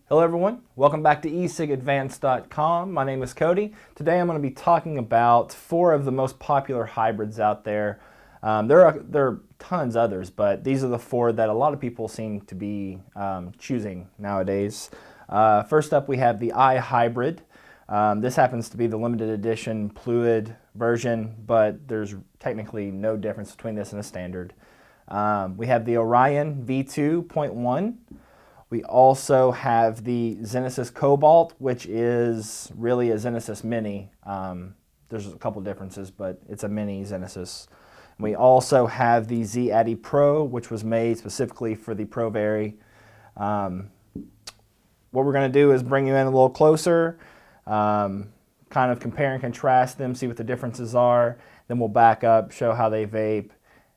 Hello everyone, welcome back to ecigadvanced.com. My name is Cody. Today I'm going to be talking about 4 of the most popular hybrids out there. There are tons others, but these are the 4 that a lot of people seem to be choosing nowadays. First up we have the iHybrid. This happens to be the limited edition fluid version, but there's technically no difference between this and a standard. We have the Orion V2.1. We also have the Zenesis Cobalt, which is really a Zenesis Mini. There's a couple differences, but it's a mini Zenesis. We also have the Z-Addi Pro, which was made specifically for the Pro Vari. What we're going to do is bring you in a little closer, kind of compare and contrast them, see what the differences are. Then we'll back up, show how they vape,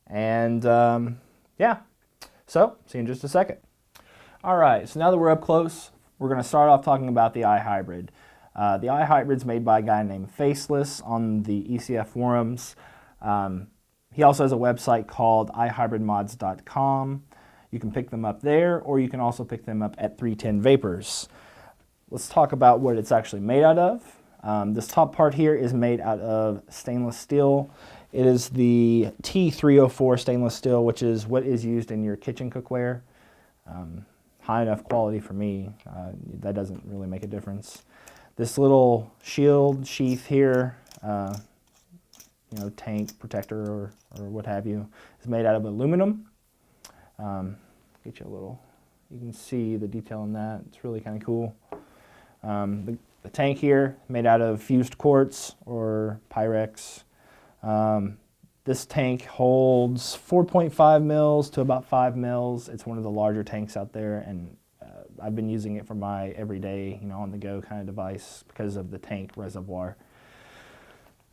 and yeah. So, see you in just a second. All right, so now that we're up close, we're going to start off talking about the iHybrid. The iHybrid's made by a guy named Faceless on the ECF forums. He also has a website called iHybridmods.com. You can pick them up there, or you can also pick them up at 310 Vapors. Let's talk about what it's actually made out of. This top part here is made out of stainless steel. It is the T304 stainless steel, which is what is used in your kitchen cookware. High enough quality for me. That doesn't really make a difference. This little shield sheath here, tank protector or what have you, is made out of aluminum. Get you a little, you can see the detail in that. It's really kind of cool. The tank here, made out of fused quartz or Pyrex. This tank holds 4.5 mils to about 5 mils. It's one of the larger tanks out there, and I've been using it for my everyday, on the go kind of device because of the tank reservoir.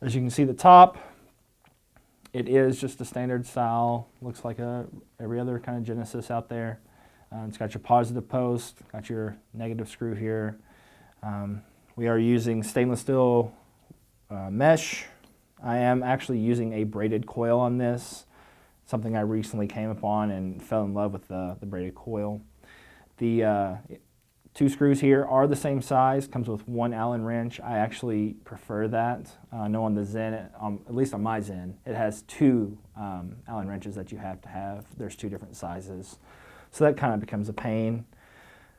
As you can see, the top, it is just a standard style. Looks like every other kind of Genesis out there. It's got your positive post, got your negative screw here. We are using stainless steel mesh. I am actually using a braided coil on this, something I recently came upon and fell in love with the braided coil. The 2 screws here are the same size, comes with 1 Allen wrench. I actually prefer that. I know on the Zen, at least on my Zen, it has 2 Allen wrenches that you have to have. There's 2 different sizes, so that kind of becomes a pain.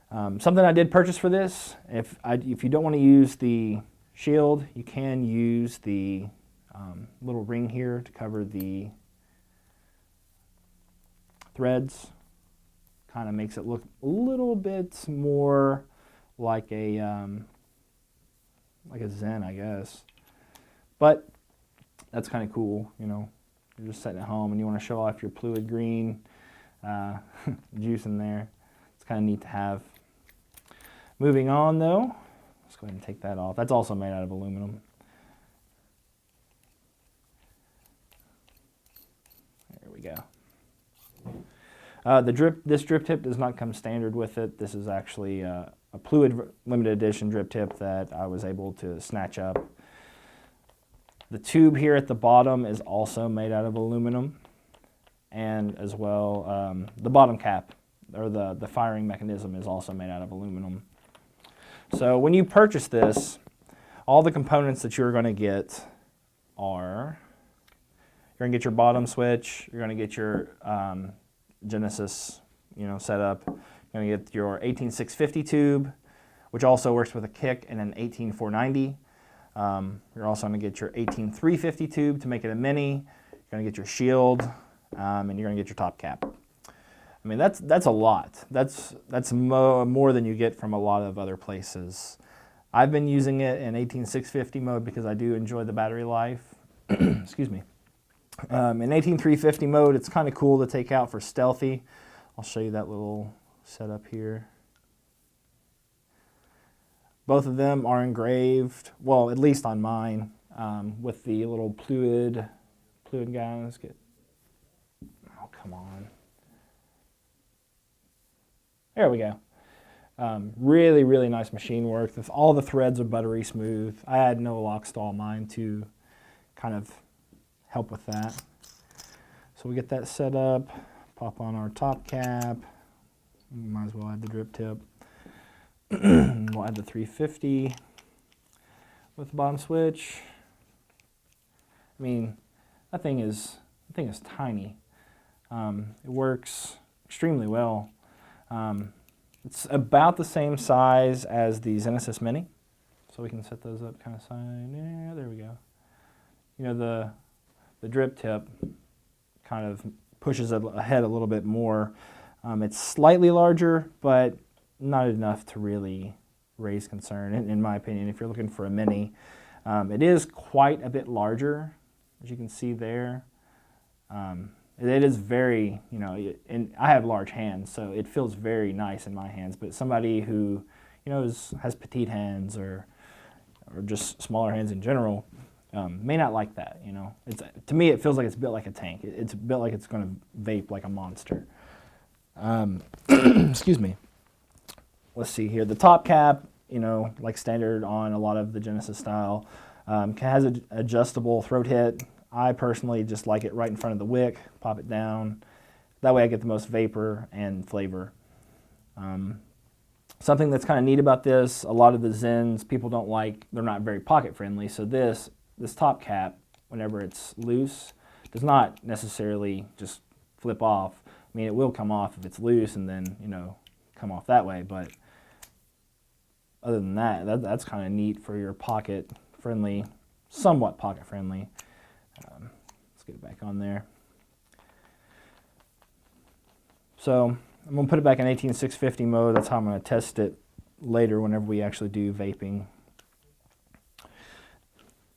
Something I did purchase for this, if you don't want to use the shield, you can use the little ring here to cover the threads. Kind of makes it look a little bit more like a Zen, I guess. But that's kind of cool, You're just sitting at home and you want to show off your fluid green juice in there. It's kind of neat to have. Moving on, though, let's go ahead and take that off. That's also made out of aluminum. Go. This drip tip does not come standard with it. This is actually a fluid limited edition drip tip that I was able to snatch up. The tube here at the bottom is also made out of aluminum, and as well the bottom cap or the firing mechanism is also made out of aluminum. So when you purchase this, all the components that you're going to get are, you're going to get your bottom switch, you're going to get your Genesis setup, you're going to get your 18650 tube, which also works with a kick and an 18490. You're also going to get your 18350 tube to make it a mini, you're going to get your shield, and you're going to get your top cap. I mean, that's a lot. That's more than you get from a lot of other places. I've been using it in 18650 mode because I do enjoy the battery life. Excuse me. In 18350 mode, it's kind of cool to take out for stealthy. I'll show you that little setup here. Both of them are engraved, well, at least on mine, with the little fluid guy. Let's get, oh, come on. There we go. Really, really nice machine work. All the threads are buttery smooth. I had no lock stall mine to kind of help with that. So we get that set up, pop on our top cap. Might as well add the drip tip. We'll add the 350 with the bottom switch. I mean, that thing is tiny. It works extremely well. It's about the same size as the Zenesis Mini, so we can set those up kind of side. Yeah, there we go. You know, the drip tip kind of pushes it ahead a little bit more. It's slightly larger, but not enough to really raise concern, in my opinion, if you're looking for a Mini. It is quite a bit larger, as you can see there. It is very, you know, and I have large hands, so it feels very nice in my hands. But somebody who, you know, has petite hands or just smaller hands in general may not like that. You know, to me it feels like it's built like a tank. It's built like it's going to vape like a monster. Excuse me. Let's see here. The top cap, you know, like standard on a lot of the Genesis style, has an adjustable throat hit. I personally just like it right in front of the wick, pop it down. That way I get the most vapor and flavor. Something that's kind of neat about this, a lot of the Zens people don't like, they're not very pocket friendly, so this top cap, whenever it's loose, does not necessarily just flip off. I mean, it will come off if it's loose and then, you know, come off that way, but other than that, that's kind of neat for your pocket friendly, somewhat pocket friendly. Let's get it back on there. So I'm going to put it back in 18650 mode. That's how I'm going to test it later whenever we actually do vaping.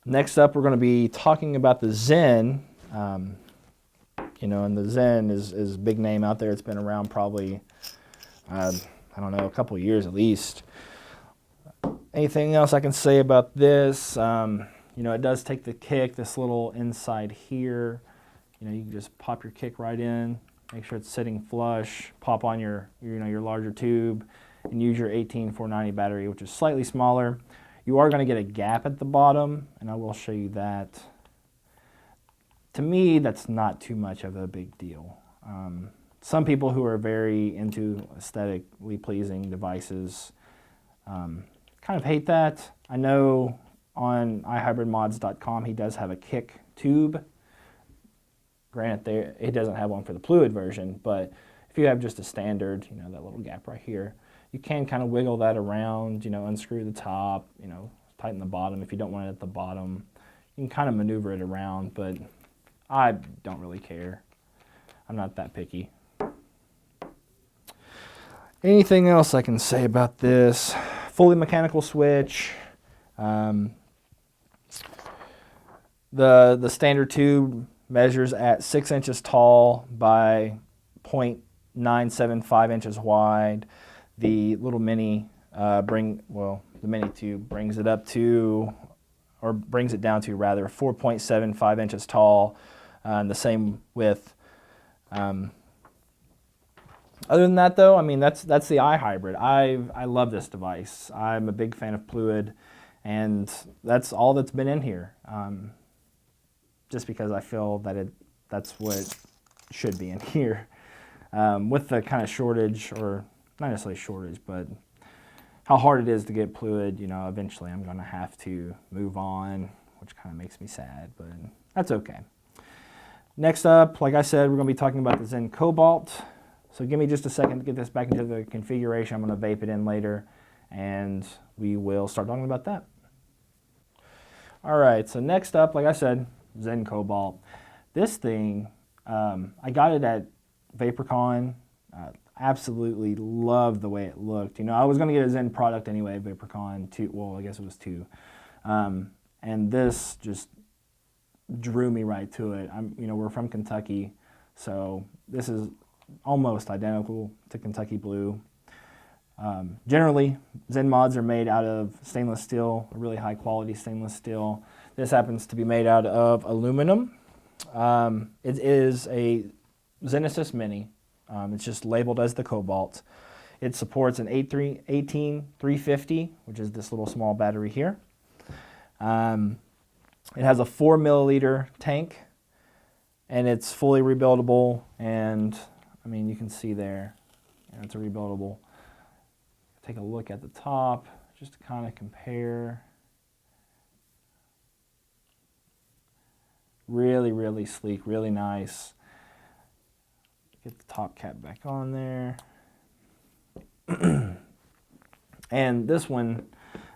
Next up, we're going to be talking about the Zen. You know, and the Zen is a big name out there. It's been around probably, I don't know, a couple of years at least. Anything else I can say about this? You know, it does take the kick, this little inside here. You know, you can just pop your kick right in, make sure it's sitting flush, pop on your larger tube, and use your 18490 battery, which is slightly smaller. You are going to get a gap at the bottom, and I will show you that. To me, that's not too much of a big deal. Some people who are very into aesthetically pleasing devices kind of hate that. I know on iHybridmods.com he does have a kick tube. Granted, he doesn't have one for the fluid version, but if you have just a standard, you know, that little gap right here, you can kind of wiggle that around, you know, unscrew the top, you know, tighten the bottom if you don't want it at the bottom. You can kind of maneuver it around, but I don't really care. I'm not that picky. Anything else I can say about this? Fully mechanical switch. The standard tube measures at 6 inches tall by 0.975 inches wide. The little mini the mini tube brings it up to, or brings it down to rather, 4.75 inches tall, and the same width. Other than that, though, I mean, that's the iHybrid. I love this device. I'm a big fan of fluid, and that's all that's been in here. Just because I feel that that's what should be in here. With the kind of shortage, or not necessarily shortage, but how hard it is to get fluid, you know, eventually I'm going to have to move on, which kind of makes me sad, but that's okay. Next up, like I said, we're going to be talking about the Zen Cobalt. So give me just a second to get this back into the configuration. I'm going to vape it in later, and we will start talking about that. All right, so next up, like I said, Zen Cobalt. This thing, I got it at VaporCon. Absolutely loved the way it looked. You know, I was going to get a Zen product anyway at VaporCon 2. Well, I guess it was 2. And this just drew me right to it. You know, we're from Kentucky, so this is almost identical to Kentucky Blue. Generally, Zen mods are made out of stainless steel, a really high quality stainless steel. This happens to be made out of aluminum. It is a Zenesis Mini. It's just labeled as the Cobalt. It supports an 18350, which is this little small battery here. It has a 4 milliliter tank, and it's fully rebuildable. And I mean, you can see there, it's a rebuildable take a look at the top just to kind of compare. Really, really sleek, really nice. Get the top cap back on there. And this one,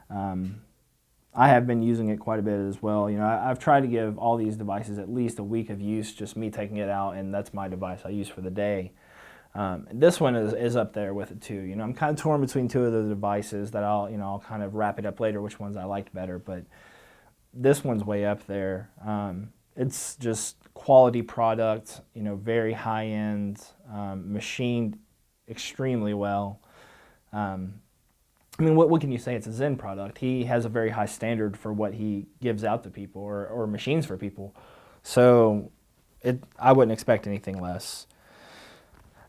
I have been using it quite a bit as well. You know, I've tried to give all these devices at least a week of use, just me taking it out, and that's my device I use for the day. This one is up there with it too. You know, I'm kind of torn between two of the devices that I'll kind of wrap it up later, which ones I liked better, but this one's way up there. It's just quality product, you know, very high-end, machined extremely well. I mean, what can you say? It's a Zen product. He has a very high standard for what he gives out to people or machines for people. So I wouldn't expect anything less.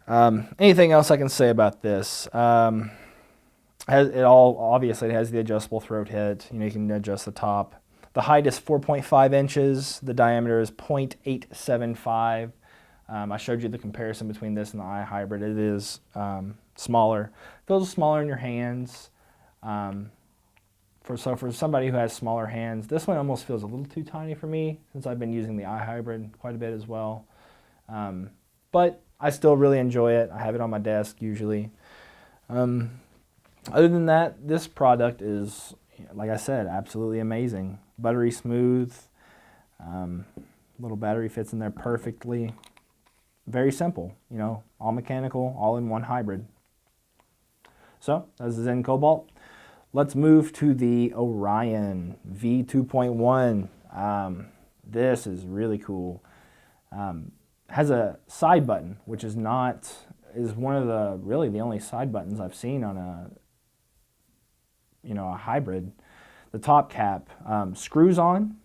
Anything else I can say about this? Obviously it has the adjustable throat head. You know, you can adjust the top. The height is 4.5 inches. The diameter is 0.875. I showed you the comparison between this and the iHybrid. It is smaller. Feels smaller in your hands. For somebody who has smaller hands, this one almost feels a little too tiny for me since I've been using the iHybrid quite a bit as well. But I still really enjoy it. I have it on my desk usually. Other than that, this product is, like I said, absolutely amazing. Buttery smooth. Little battery fits in there perfectly. Very simple, you know, all mechanical, all in one hybrid. So that's the Zen Cobalt. Let's move to the Orion V2.1. This is really cool. Has a side button, which is one of the really the only side buttons I've seen on a hybrid. The top cap screws on,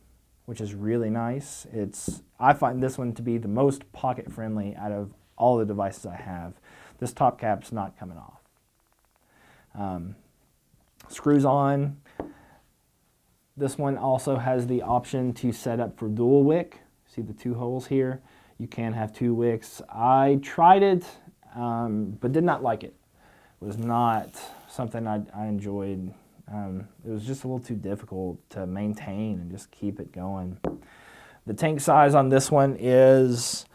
which is really nice. I find this one to be the most pocket friendly out of all the devices I have. This top cap's not coming off. Screws on. This one also has the option to set up for dual wick. See the two holes here? You can have two wicks. I tried it, but did not like it. It was not something I enjoyed. It was just a little too difficult to maintain and just keep it going. The tank size on this one is,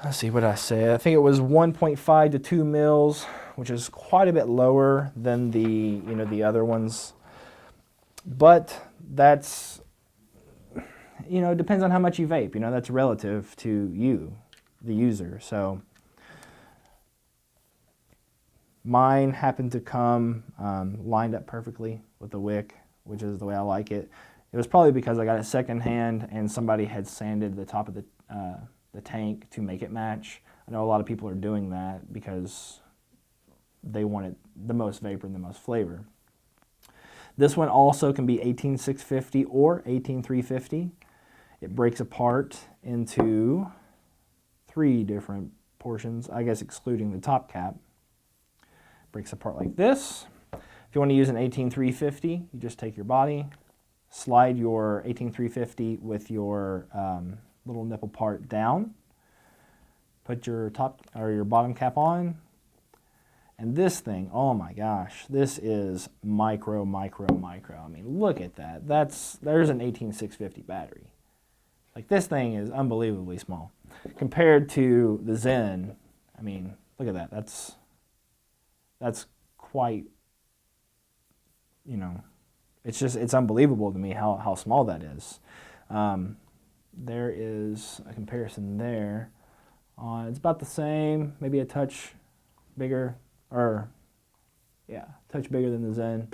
let's see what I say. I think it was 1.5 to 2 mils, which is quite a bit lower than the other ones. But that's, it depends on how much you vape. That's relative to you, the user. So mine happened to come lined up perfectly with the wick, which is the way I like it. It was probably because I got it secondhand and somebody had sanded the top of the tank to make it match. I know a lot of people are doing that because they want it the most vapor and the most flavor. This one also can be 18650 or 18350. It breaks apart into 3 different portions, I guess excluding the top cap. Breaks apart like this. If you want to use an 18350, you just take your body, slide your 18350 with your little nipple part down, put your top or your bottom cap on, and this thing, oh my gosh, this is micro. I mean, look at that. There's an 18650 battery. Like, this thing is unbelievably small compared to the Zen. I mean, look at that. That's quite, it's unbelievable to me how small that is. There is a comparison there. It's about the same, maybe a touch bigger, a touch bigger than the Zen.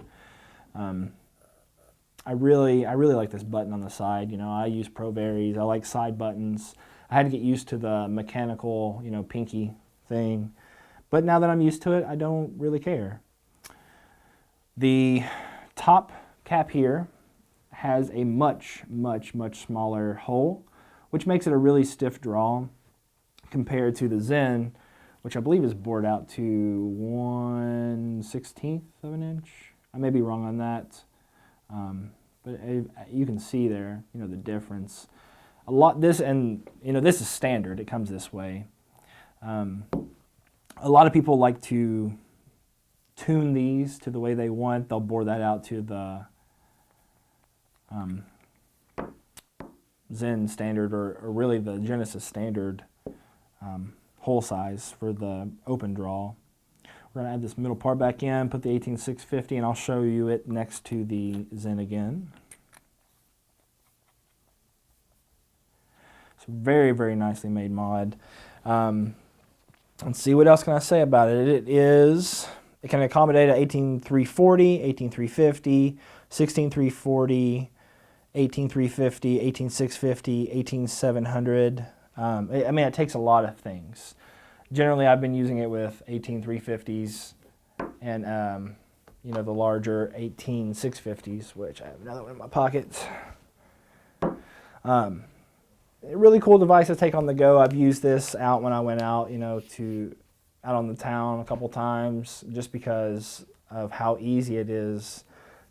I really like this button on the side. I use ProVaries. I like side buttons. I had to get used to the mechanical, pinky thing. But now that I'm used to it, I don't really care. The top cap here has a much smaller hole, which makes it a really stiff draw compared to the Zen, which I believe is bored out to 1/16 of an inch. I may be wrong on that, but you can see there, the difference. This is standard. It comes this way. A lot of people like to tune these to the way they want, they'll bore that out to the Zen standard, or really the Zenesis standard hole size for the open draw. We're going to add this middle part back in, put the 18650, and I'll show you it next to the Zen again. So very, very nicely made mod. Let's see, what else can I say about it? It can accommodate a 18340, 18350, 16340, 18350, 18650, 18700. I mean, it takes a lot of things. Generally, I've been using it with 18350s and you know, the larger 18650s, which I have another one in my pocket. A really cool device to take on the go. I've used this out when I went out, you know, out on the town a couple times, just because of how easy it is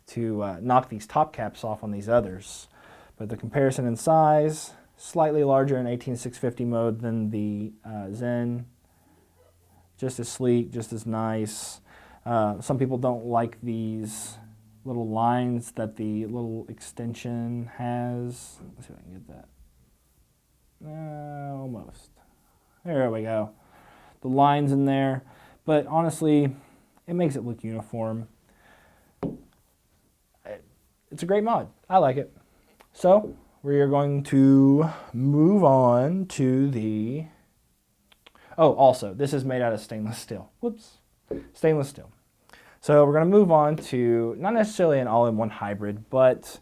to knock these top caps off on these others. But the comparison in size, slightly larger in 18650 mode than the Zen. Just as sleek, just as nice. Some people don't like these little lines that the little extension has. Let's see if I can get that. Almost. There we go. The lines in there. But honestly, it makes it look uniform. It's a great mod. I like it. So, we are going to move on to the... Oh, also, this is made out of stainless steel. Whoops. Stainless steel. So we're going to move on to, not necessarily an all-in-one hybrid, but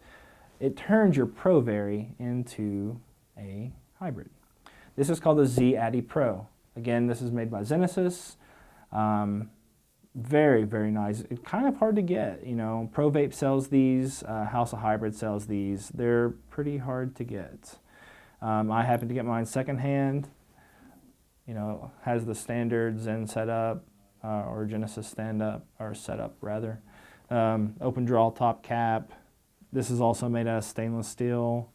it turns your Pro Vari into a hybrid. This is called the Z-Addi Pro. Again, this is made by Zenesis. Very, very nice. It's kind of hard to get. You know, Pro Vape sells these. House of Hybrid sells these. They're pretty hard to get. I happen to get mine secondhand. You know, has the standard Zen setup, or Zenesis stand-up, or setup rather. Open draw top cap. This is also made out of stainless steel.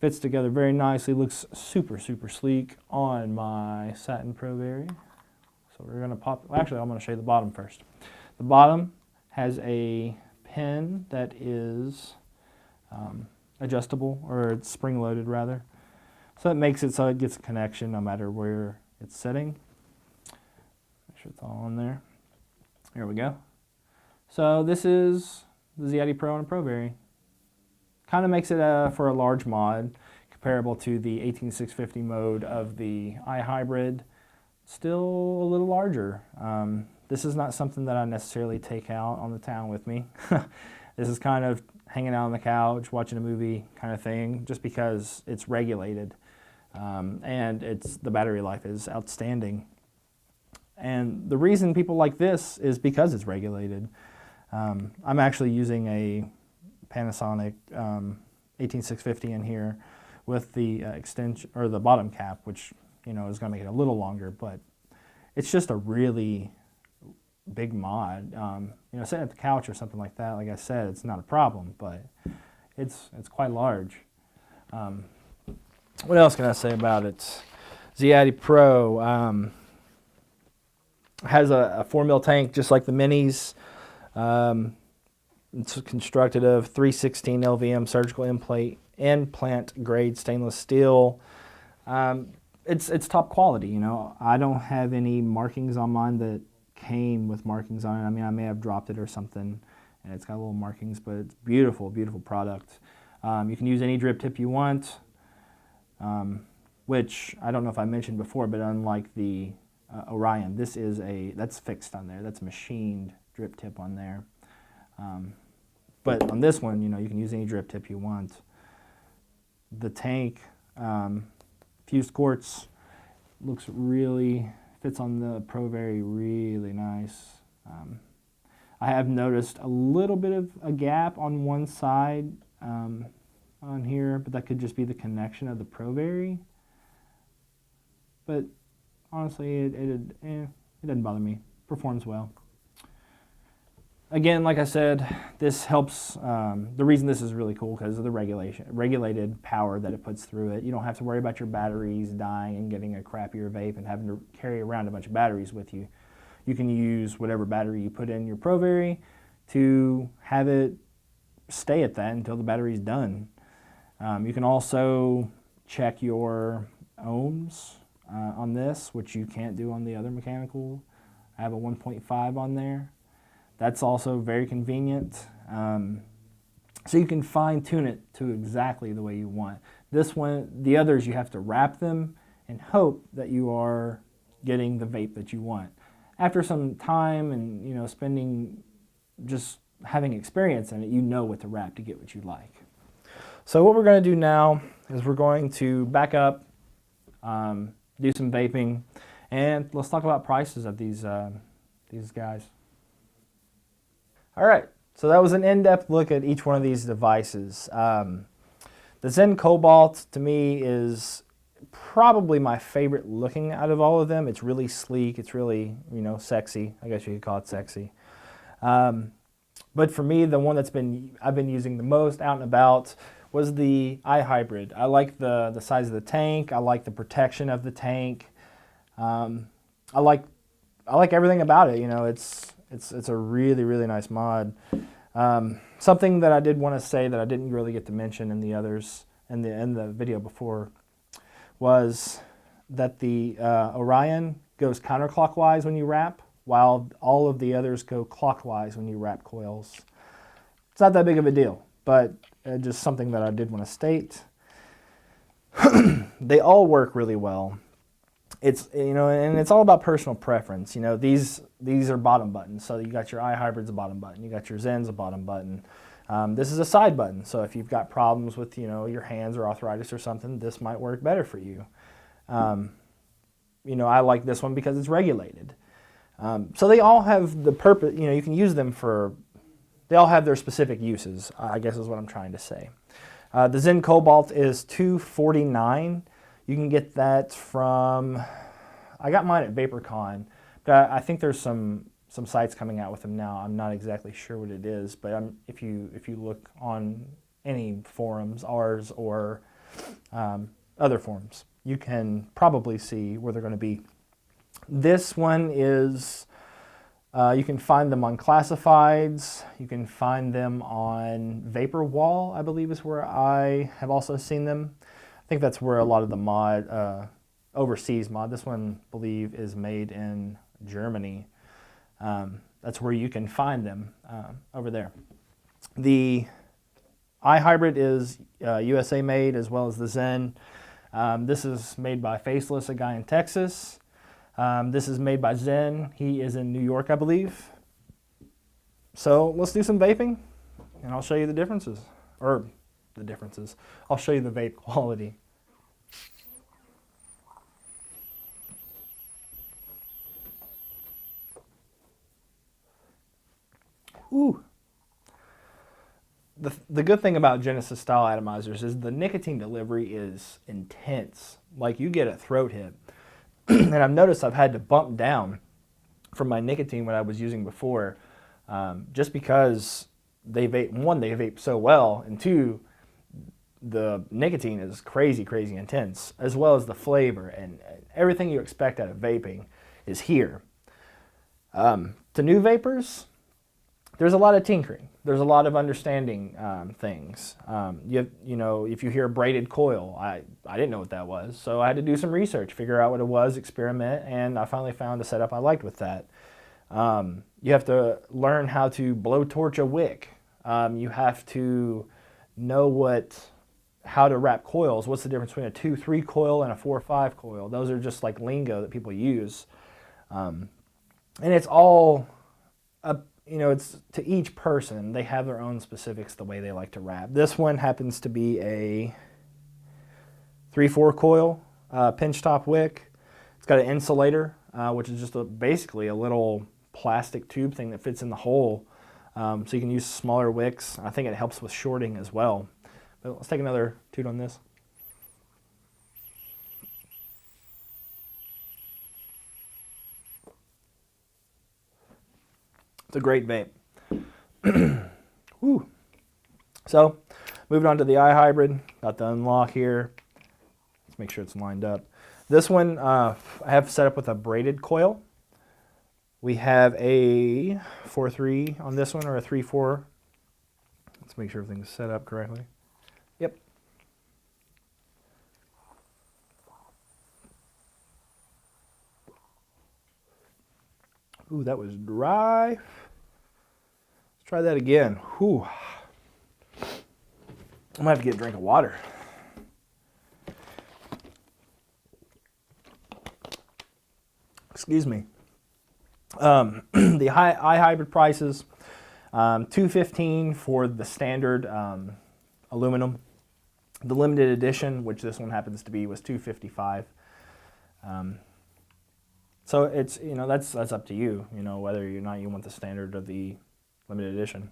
Fits together very nicely. Looks super, super sleek on my satin Pro Vari. So we're going to pop, actually I'm going to show you the bottom first. The bottom has a pin that is adjustable, or it's spring-loaded rather. So it makes it so it gets a connection no matter where it's sitting. Make sure it's all on there. Here we go. So this is the Z-Addi Pro and a Pro Vari. Kind of makes it for a large mod, comparable to the 18650 mode of the iHybrid. Still a little larger. This is not something that I necessarily take out on the town with me. This is kind of hanging out on the couch, watching a movie kind of thing, just because it's regulated. And the battery life is outstanding. And the reason people like this is because it's regulated. I'm actually using a Panasonic 18650 in here with the extension, or the bottom cap, which, you know, is going to make it a little longer, but it's just a really big mod. You know, sitting at the couch or something like that, like I said, it's not a problem, but it's quite large. What else can I say about it? Z-Addi Pro has a 4 mil tank just like the minis. It's constructed of 316 LVM surgical implant grade stainless steel. It's top quality, you know. I don't have any markings on mine that came with markings on it. I mean, I may have dropped it or something, and it's got little markings, but it's beautiful, beautiful product. You can use any drip tip you want, which I don't know if I mentioned before, but unlike the Orion, that's fixed on there. That's a machined drip tip on there. But on this one, you know, you can use any drip tip you want. The tank, fused quartz, fits on the Pro Vari really nice. I have noticed a little bit of a gap on one side on here, but that could just be the connection of the Pro Vari. But honestly, it doesn't bother me. Performs well. Again, like I said, this helps. The reason this is really cool because of the regulated power that it puts through it. You don't have to worry about your batteries dying and getting a crappier vape and having to carry around a bunch of batteries with you. You can use whatever battery you put in your ProVary to have it stay at that until the battery's done. You can also check your ohms on this, which you can't do on the other mechanical. I have a 1.5 on there. That's also very convenient. So you can fine tune it to exactly the way you want. This one, the others, you have to wrap them and hope that you are getting the vape that you want. After some time and, you know, spending, just having experience in it, you know what to wrap to get what you like. So what we're going to do now is we're going to back up, do some vaping, and let's talk about prices of these guys. All right, so that was an in-depth look at each one of these devices. The Zen Cobalt, to me, is probably my favorite looking out of all of them. It's really sleek. It's really, you know, sexy. I guess you could call it sexy. But for me, the one I've been using the most out and about was the iHybrid. I like the size of the tank. I like the protection of the tank. I like everything about it. You know, it's a really, really nice mod. Something that I did want to say that I didn't really get to mention in the others in the video before was that the Orion goes counterclockwise when you wrap, while all of the others go clockwise when you wrap coils. It's not that big of a deal, but just something that I did want to state. They all work really well. It's, you know, and it's all about personal preference. You know, these are bottom buttons. So you got your iHybrid's a bottom button. You got your Zen's a bottom button. This is a side button. So if you've got problems with, you know, your hands or arthritis or something, this might work better for you. You know, I like this one because it's regulated. So they all have the purpose, you know, you can use them for, they all have their specific uses, I guess is what I'm trying to say. The Zen Cobalt is $249. You can get that from, I got mine at VaporCon, but I think there's some sites coming out with them now. I'm not exactly sure what it is, but if you look on any forums, ours or other forums, you can probably see where they're going to be. This one is, you can find them on Classifieds. You can find them on Vaporwall, I believe is where I have also seen them. I think that's where a lot of the mod, overseas mod, this one I believe is made in Germany. That's where you can find them over there. The iHybrid is USA made, as well as the Zen. This is made by Faceless, a guy in Texas. This is made by Zen. He is in New York, I believe. So let's do some vaping, and I'll show you the differences. I'll show you the vape quality. Ooh. The good thing about Zenesis style atomizers is the nicotine delivery is intense. Like, you get a throat hit. And I've noticed I've had to bump down from my nicotine what I was using before, just because they vape so well, and two, the nicotine is crazy intense, as well as the flavor, and everything you expect out of vaping is here. To new vapors, there's a lot of tinkering. There's a lot of understanding things. You know, if you hear a braided coil, I didn't know what that was, so I had to do some research, figure out what it was, experiment, and I finally found a setup I liked with that. You have to learn how to blowtorch a wick. You have to know how to wrap coils. What's the difference between a 2-3 coil and a 4-5 coil? Those are just like lingo that people use. And it's all, you know, it's to each person. They have their own specifics, the way they like to wrap. This one happens to be a 3-4 coil pinch top wick. It's got an insulator, which is just basically a little plastic tube thing that fits in the hole. So you can use smaller wicks. I think it helps with shorting as well. But let's take another toot on this. It's a great vape. Woo. So, moving on to the iHybrid. Got the unlock here. Let's make sure it's lined up. This one I have set up with a braided coil, We have a 4.3 on this one, or a 3.4. Let's make sure everything's set up correctly. Yep. Ooh, that was dry. Let's try that again. Whew. I'm gonna have to get a drink of water. Excuse me. The iHybrid prices, $215 for the standard aluminum. The limited edition, which this one happens to be, was $255. So it's, you know, that's up to you, you know, whether or not you want the standard or the limited edition.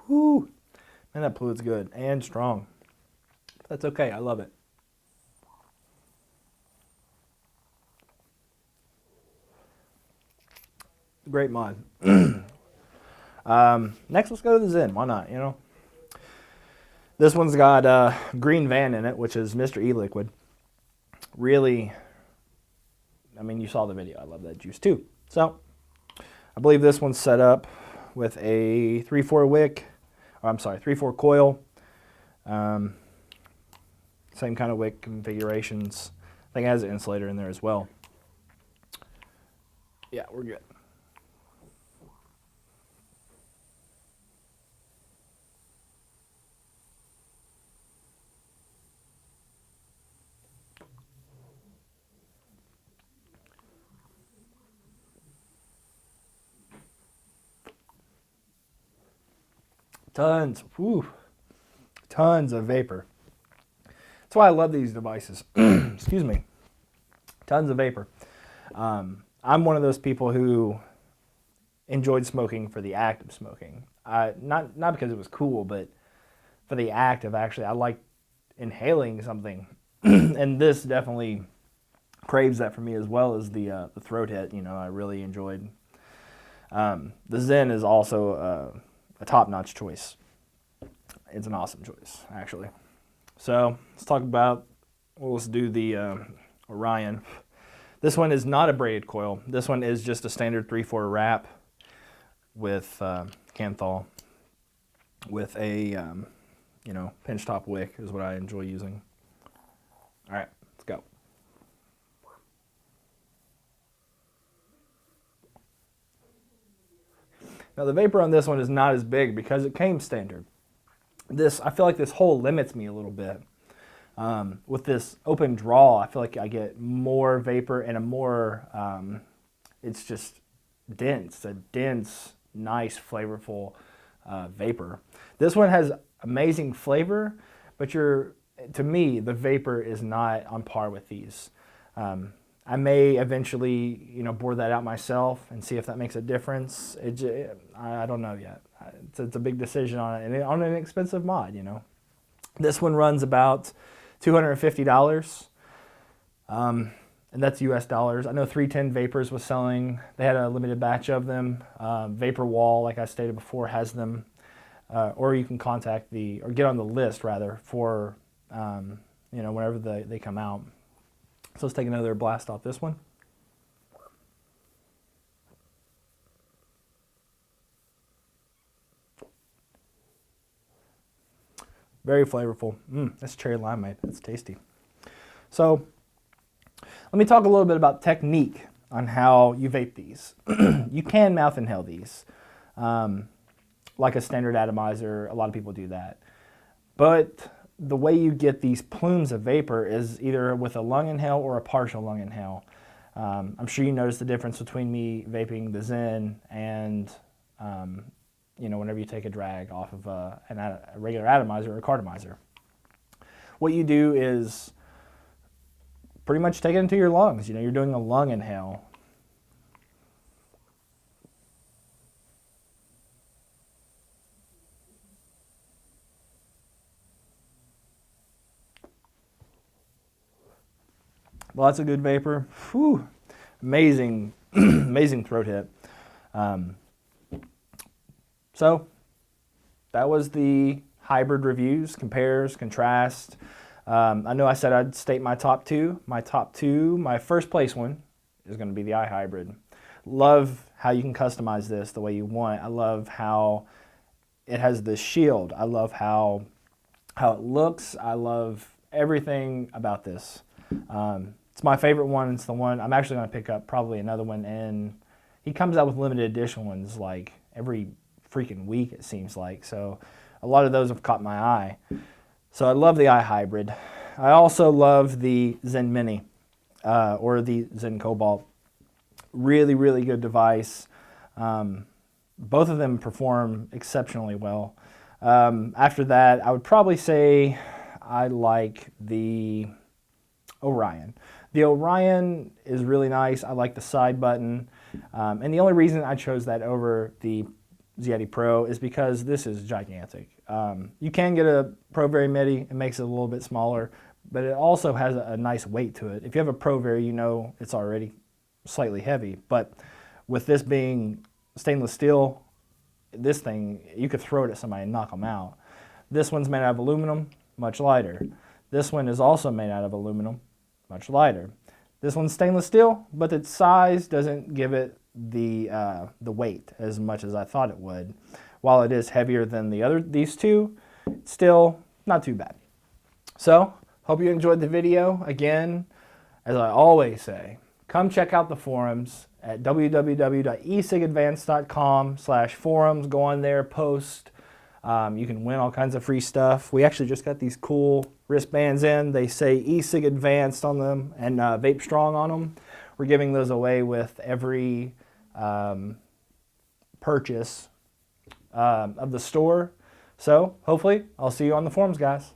Whew. Man, that fluid's good and strong. That's okay, I love it. Great mod. Next, let's go to the Zen. Why not, you know? This one's got green van in it, which is Mr. E-Liquid. Really, I mean, you saw the video. I love that juice too. So, I believe this one's set up with a 3.4 wick, or I'm sorry, 3.4 coil. Same kind of wick configurations. I think it has an insulator in there as well. Yeah, we're good. Tons of vapor. That's why I love these devices. Excuse me. Tons of vapor. I'm one of those people who enjoyed smoking for the act of smoking. Not because it was cool, but for the act of actually, I like inhaling something. And this definitely craves that for me, as well as the throat hit. You know, I really enjoyed. The Zen is also a top-notch choice. It's an awesome choice, actually. So let's talk about, well, let's do the Orion. This one is not a braided coil. This one is just a standard 3.4 wrap with Canthal with a, you know, pinch top wick is what I enjoy using. All right, let's go. Now the vapor on this one is not as big because it came standard. I feel like this hole limits me a little bit. With this open draw, I feel like I get more vapor and a more, it's just dense, a dense, nice, flavorful vapor. This one has amazing flavor, but to me, the vapor is not on par with these. I may eventually, you know, bore that out myself and see if that makes a difference. I don't know yet. It's a big decision on it, and on an expensive mod, you know. This one runs about $250, and that's US dollars. I know 310 Vapors was selling. They had a limited batch of them. Vapor Wall, like I stated before, has them. Or you can contact or get on the list, rather, for, you know, whenever they come out. So let's take another blast off this one. Very flavorful. That's cherry limeade. That's tasty. So let me talk a little bit about technique on how you vape these. You can mouth inhale these. Like a standard atomizer, a lot of people do that. But the way you get these plumes of vapor is either with a lung inhale or a partial lung inhale. I'm sure you noticed the difference between me vaping the Zen and you know, whenever you take a drag off of a regular atomizer or a cartomizer. What you do is pretty much take it into your lungs. You know, you're doing a lung inhale. Lots of good vapor. Whew. Amazing, amazing throat hit. So that was the hybrid reviews, compares, contrast. I know I said I'd state my top two. My first place one is going to be the iHybrid. Love how you can customize this the way you want. I love how it has the shield. I love how it looks. I love everything about this. It's my favorite one. It's the one I'm actually going to pick up probably another one, and he comes out with limited edition ones like every freaking week, it seems like. So a lot of those have caught my eye. So I love the iHybrid. I also love the Zen Mini or the Zen Cobalt. Really, really good device. Both of them perform exceptionally well. After that, I would probably say I like the Orion. The Orion is really nice. I like the side button. And the only reason I chose that over the Z-Addi Pro is because this is gigantic. You can get a Pro Vari MIDI. It makes it a little bit smaller, but it also has a nice weight to it. If you have a Pro Vari, you know it's already slightly heavy. But with this being stainless steel, this thing, you could throw it at somebody and knock them out. This one's made out of aluminum, much lighter. This one is also made out of aluminum, much lighter. This one's stainless steel, but its size doesn't give it the weight as much as I thought it would. While it is heavier than these two, it's still not too bad. So, hope you enjoyed the video. Again, as I always say, come check out the forums at www.ecigadvanced.com/forums. Go on there, post. You can win all kinds of free stuff. We actually just got these cool wristbands in. They say e-cig advanced on them and vape strong on them. We're giving those away with every purchase of the store. So hopefully I'll see you on the forums, guys.